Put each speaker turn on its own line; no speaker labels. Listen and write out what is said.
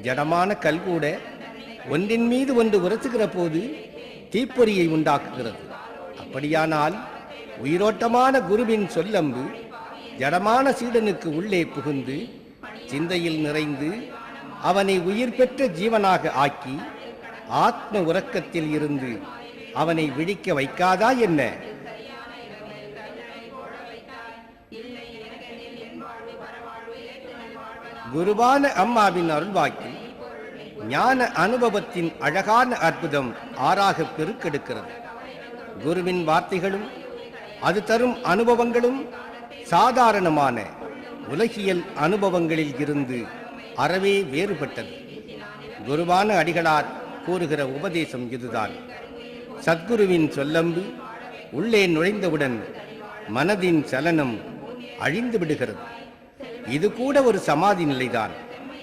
ஜடமான கல் கூட ஒன்றின் மீது ஒன்று உரசுகிற போது தீப்பொறியை உண்டாக்குகிறது. அப்படியானால் உயிரோட்டமான குருவின் சொல்லம்பு ஜடமான சீடனுக்கு உள்ளே புகுந்து சிந்தையில் நிறைந்து அவனை உயிர் பெற்ற ஜீவனாக ஆக்கி ஆத்ம உறக்கத்தில் இருந்து அவனை விழிக்க வைக்காதா என்ன? குருவான அம்மாவின் அருள்வாக்கில் ஞான அனுபவத்தின் அழகான அற்புதம் ஆறாக பெருக்கெடுக்கிறது. குருவின் வார்த்தைகளும் அது தரும் அனுபவங்களும் சாதாரணமான உலகியல் அனுபவங்களில் இருந்து அறவே வேறுபட்டது. குருவான அடிகளார் கூறுகிற உபதேசம் இதுதான். சத்குருவின் சொல்லம்பு உள்ளே நுழைந்தவுடன் மனதின் சலனம் அழிந்து விடுகிறது. இது கூட ஒரு சமாதி நிலைதான்.